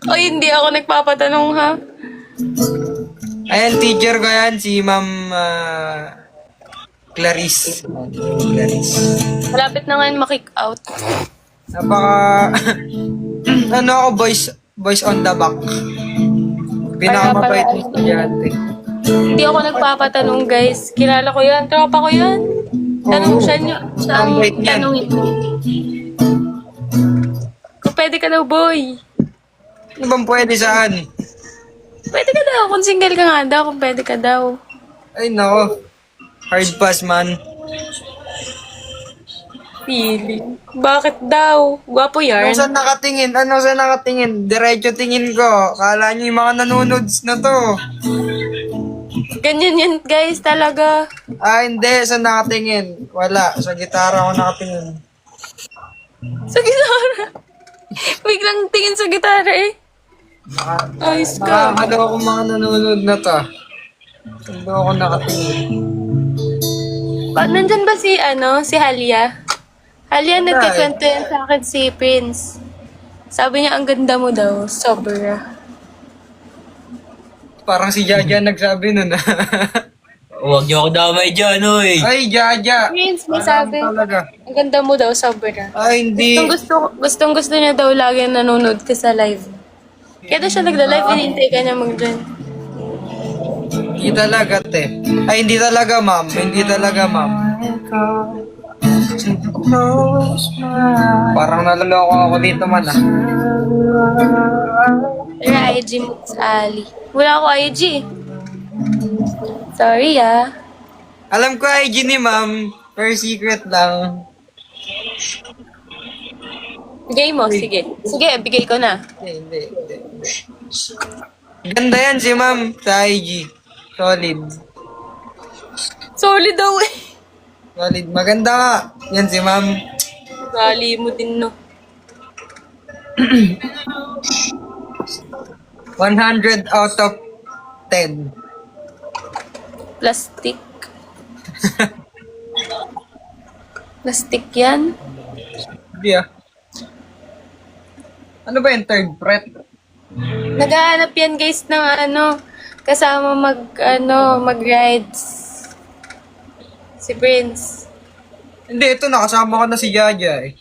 Oy, hindi ako nagpapatanong ha. Ayan, teacher ko yan, si Ma'am Clarice. Clarice. Malapit na ngayon makick out. Napaka, ano ako, boys on the back. Pinakamabait Para- ng estudyante. Hindi ako nagpapatanong guys. Kilala ko yan. Tropa ko yan. Tanong Oo. siya ang Ang bait niyan. tanongin mo. Kung pwede ka daw, boy. Ano bang pwede saan? Pwede ka daw. Kung single ka nga daw, kung pwede ka daw. Ay, nako. Hard pass, man. Feeling. Bakit daw? Gwapo Ano yarn. saan nakatingin? Ano saan nakatingin? Diretso tingin ko. Kala niyo yung mga nanonods na to. Ganyan yan guys talaga. Ah, hindi. Saan nakatingin? Wala. Sa gitara ako nakatingin. Sa gitara. Biglang tingin sa gitara eh. Ayos ka. Nakakalo ko mga nanonood na to. Saan ba ako nakatingin? Nandyan ba si Halia? Halia, nagkikwento yan sa akin si Prince. Sabi niya, ang ganda mo daw. Sobra. Parang si Jaja nagsabi nun. Huwag niyo ako damay dyan, oy. Ay, Jaja. Prince, may sabi. Talaga. Ang ganda mo daw, sobra. Ay, hindi. Gustong gusto niya daw lagi nanonood ka sa live. Kaya daw siya nagla-live, inintay ka niya mag-join. Hindi talaga, te. Ay, hindi talaga, ma'am. Hindi talaga, ma'am. Parang naloloko ako dito, man, ah. Pero IG mo sa Ali. Wala ako IG. Sorry ah. Alam ko IG ni ma'am, pero secret lang. Bigay mo, sige. Sige, bigay ko na. Hindi. Ganda yan si ma'am sa IG. Solid. Solid daw eh. Solid. Maganda nga. Yan si ma'am. Gali mo din no. 100 out of 10. Plastic. Plastic yan. Hindi ah. Ano ba yung third fret? Naghahanap yan guys ng kasama mag-rides. Si Prince. Hindi, ito nakasama ko na si Jaja eh.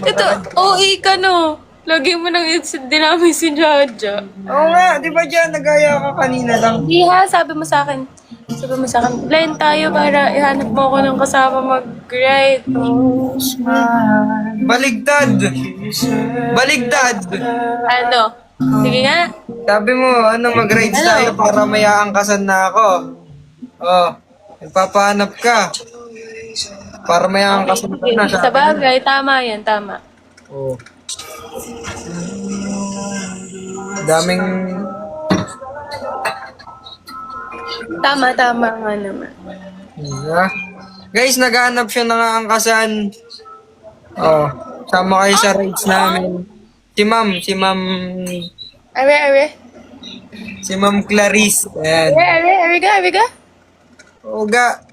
Ito, OA ka no. Lagi mo nang dinami si Jaja. Oo nga, di ba dyan? Nagaya ka kanina lang. Hindi ha, sabi mo sa akin. Blind tayo para ihanap mo ako ng kasama mag-ride. Baligtad! Baligtad! Ano? Sige nga. Sabi mo, mag-rides Ano? tayo para may aangkasan na ako. Oh, nagpapahanap ka. Para may aangkasan ka na. Sa bagay, tama yan, tama. Oh. Daming... Tama nga naman. Yeah. Guys, naghahanap siya ng aangkasan. Oh, sama kayo sa rides namin. Si ma'am Si Ma'am Clarice. Ayan. Are ka? Oga.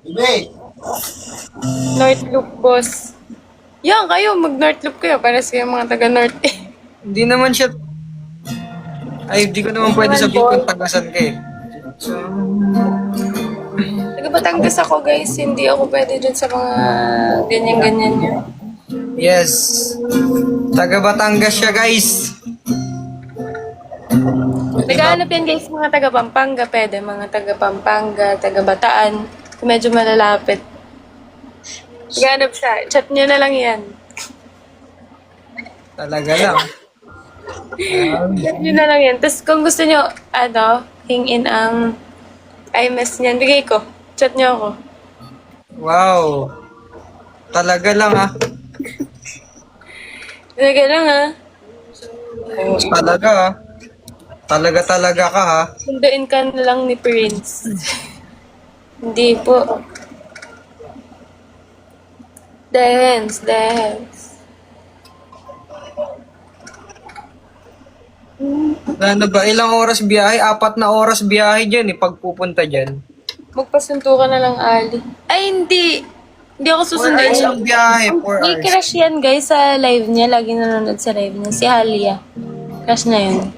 North Loop, boss. Yan, kayo, mag-North Loop kayo para sa mga taga-North eh. Hindi naman siya... Ay, hindi ko naman pwede sabihin kung tagasan ka eh. Taga Batangas ako, guys. Hindi ako pwede dun sa mga ganyan-ganyan niya. Yes. Taga Batangas siya, guys. Naghahanap yan, guys, mga taga Pampanga. Pwede, mga taga Pampanga, taga Bataan. Medyo malalapit. Naghahanap siya. Chat niyo na lang yan. Talaga lang. Chat niyo na lang yan. Tapos kung gusto niyo, hing-in ang iMess niyan, bigay ko. Chat niyo ako. Wow. Talaga lang ah. Talaga lang ha. Talaga ah. Talaga ka ha. Sunduin ka na lang ni Prince. Hindi po. Dance. Ano ba? Ilang oras biyahe? 4 na oras biyahe dyan eh. Pagpupunta dyan. Magpasunto ka na lang, Ali. Ay, hindi. Hindi ako 4 susundan hours niya. ang biyahe, 4 May hours. crush yan guys sa live niya. Lagi nanonood sa live niya. Si Halia. Crush na yun.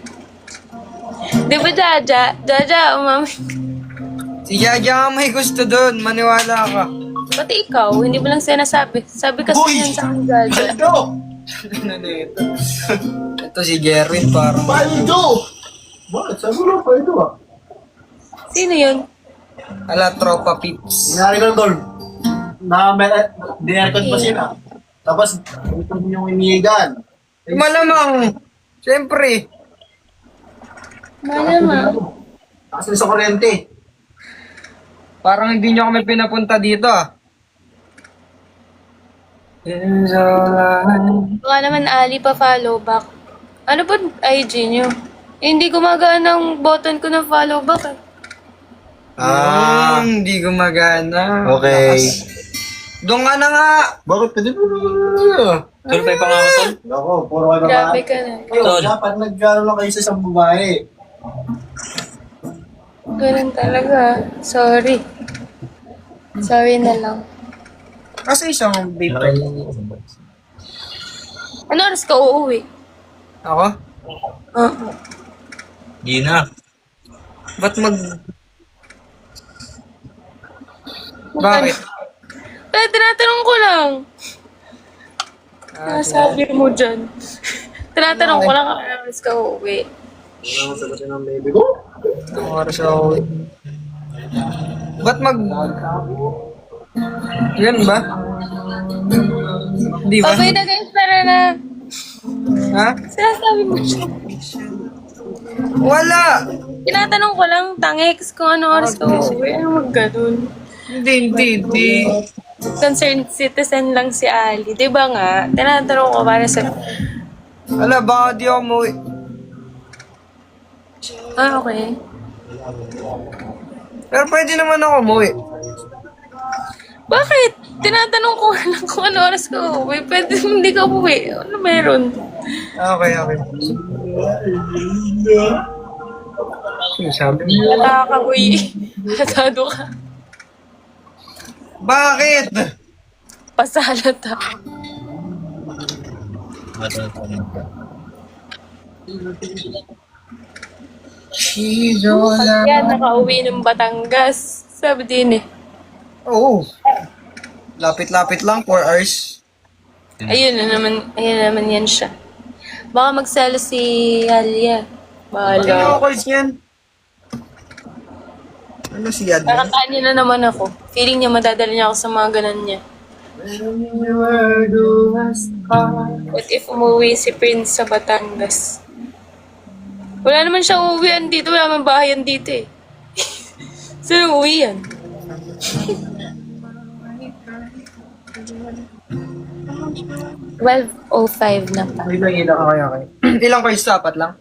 Di ba Jaja? Jaja, umami. Si Jaja nga may gusto doon, maniwala ka. Pati ikaw, hindi mo lang sinasabi. Sabi kasi yan sa akin, Jaja. Paldo! Ano na ito? Ito si Gerwin, parang... Paldo! Bakit? Sabi mo paldo ah. Sino yun? Ala, tropa pips. Nangyari ko doon. Dinarkot pa sila. Tapos, ito yung iniigan. Malamang, siyempre. Malamang. Kasi sa kuryente. Parang hindi nyo kami pinapunta dito ah. Baka naman Ali pa follow back. Ano ba IG nyo? Eh, hindi gumagana ang button ko ng follow back eh. Hindi gumagana. Okay. Doon nga na nga. Bakit pwede mo? Tol, pa yung pangamatol? Ako, puro kayo Grabe babae. ka na. Kayo, dapat nagkano lang kayo sa isang babae. Ganun talaga. Sorry. Sorry na lang. Kasi isang babe pa Ano oras ka uuwi? Ako? Di na. Ba't Bakit? Eh, tinatanong ko lang. Sabi mo dyan. Tinatanong ko lang kung ano oras ka uuwi. Ano ang sagutin ng baby ko? Itong oras ako. Ba't Yan ba? Di ba? Babay na guys, tara na. Ha? Sinasabi mo siya. Wala! Tinatanong ko lang, tangix, kung ano oras ka uuwi. Ano mag-ganun? Hindi. Concerned citizen lang si Ali. Di ba nga? Tinatanong ko para sa... Wala, baka di ako umuwi. Ah, okay. Pero pwede naman ako umuwi. Bakit? Tinatanong ko lang kung ano oras ka uuwi. Pwede hindi ka uuwi. Ano meron? Okay. Sabi mo. Wala ka, uy. Hatado ka. Bakit? Pasalat ha. Yan, nakauwi ng Batangas. Sabi din eh. Oo. Lapit-lapit lang, 4 hours. Ayun naman yan siya. Baka magselo si Alia. Ano Bahala. ako calls niyan? Ano si Admin? Nakataan niya na naman ako. Feeling niya madadala niya ako sa mga ganan niya. What if umuwi si Prince sa Batangas? Wala naman siya uuwian dito. Wala naman bahayan dito eh. Saan uuwi yan? $12:05 na pa. Okay. Ilang calls? Apat lang?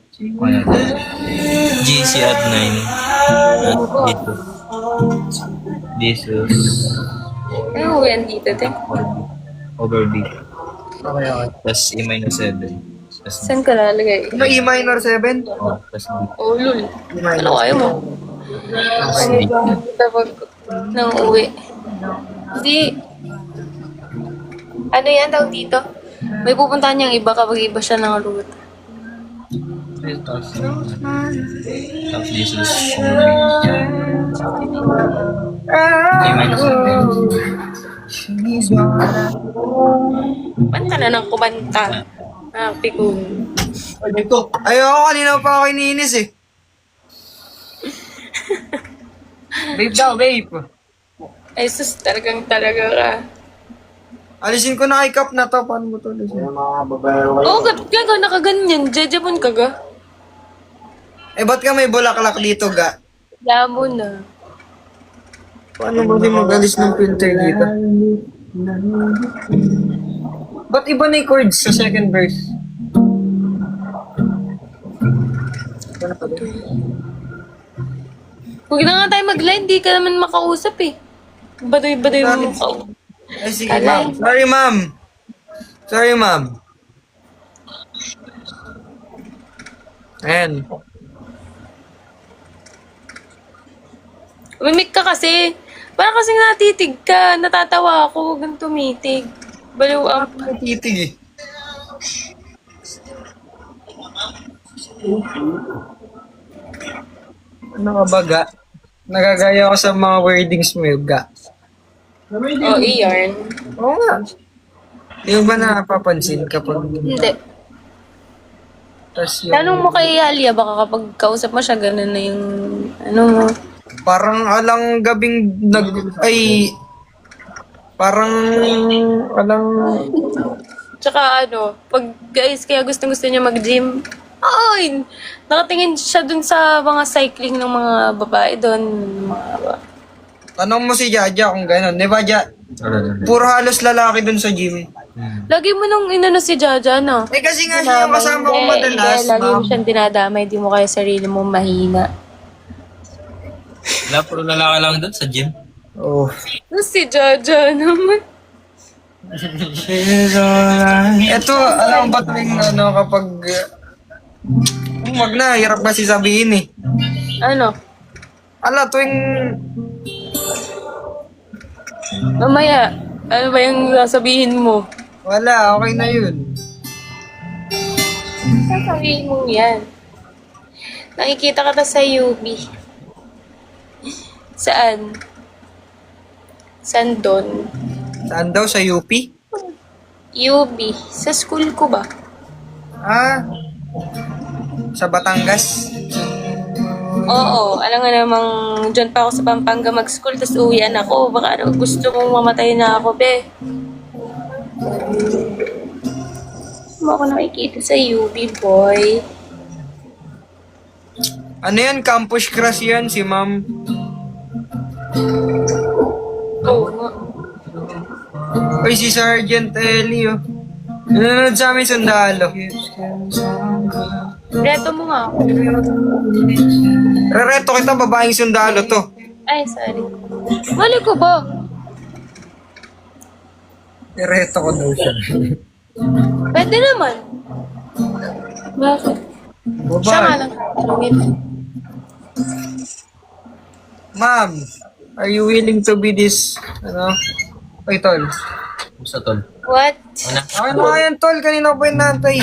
GC at 9. Dito. This is Ano uuwian dito, te? over B. Okay. Plus E-7. Plus B. Saan ka lalagay? Ano, E minor 7? Oh, plus B. Oh, lul. E minor. Ano kayo mo? Plus D. Tapos nang uwi. Hindi. Ano yan daw dito? May pupuntahan niyang iba kapag iba siya ng route. Tapos this is E-7. Kumanta na ng kumanta. Ah, pikun. Ay, dito. Ayoko, kanina pa ako iniinis eh. Babe daw, babe. Ay, sus, talaga ka. Alisin ko na kay Cup na to. Paano mo to alisin? Yung mga babae Oo, gaga, nakaganyan. Jejabon ka ga. Eh, ba't ka may bulaklak dito, ga? Damo na. Paano ba di mag-alis ng filter dito? Ba't iba na yung chords sa second verse? Huwag na nga tayo mag-line, di ka naman makausap eh. Badoy-badoy mo makausap. Ay, sige, ma'am. Sorry, ma'am. Ayan. Umimik ka kasi. Para kasing natitig ka, natatawa ako, huwag kang tumitig. Baliw ang... Titig eh. Ano ka ba, ga? Nagagaya ko sa mga wordings mo, ga. Oh, iyan. Oo nga. Di mo ba napapansin kapag... Hindi. Tas yung... Tanong mo kay Alia, baka kapag kausap mo siya, ganun na yung... Ano mo. Parang alang gabing ay parang alang Tsaka ano, pag guys, kaya gustong-gusto niya mag-gym, ay, nakatingin siya dun sa mga cycling ng mga babae doon. tanong mo si Jaja kung gano'n, di ba, Ja? Puro halos lalaki dun sa gym. Lagi mo nung inano si Jaja, no? Eh kasi nga siya yung kasama ko madalas, Lagi mo ma'am. siyang dinadamay, di mo kaya sarili mo mahina. Wala, puro lalaki lang doon sa gym. Oh. No, si Jaja naman. Ito, alam mo ba tuwing ano kapag wag na, hirap kasi sabihin eh. Ano? Ala, tuwing Mamaya, ano ba yung sasabihin mo? wala, okay na yun. Sasabihin mo yan. Nakikita ka ta sa UB. Saan? Saan doon? Saan daw? Sa UP? UB. Sa school ko ba? Ah, sa Batangas? Oo. Alam nga namang dyan pa ako sa Pampanga mag-school, tapos uwian ako. Baka ano, gusto mong mamatay na ako, be. Mo ako nakikita sa UB, boy. Ano yan? Campus crush yan, si ma'am. Oo nga. Uy, si Sergeant Ellie, oh. Nanonood sa amin sundalo. Reto mo nga ako. Rereto kita, babaeng sundalo to. Ay, sorry. Mali ko ba? Rereto ko daw siya. Pwede naman. Bakit? Siya nga Babae. lang. Tulungin. Ma'am, are you willing to be this, ano? Oy, tol. Gusto tol. What? Ano? Ano nga yan, tol? Kanina ko pa yung nantay.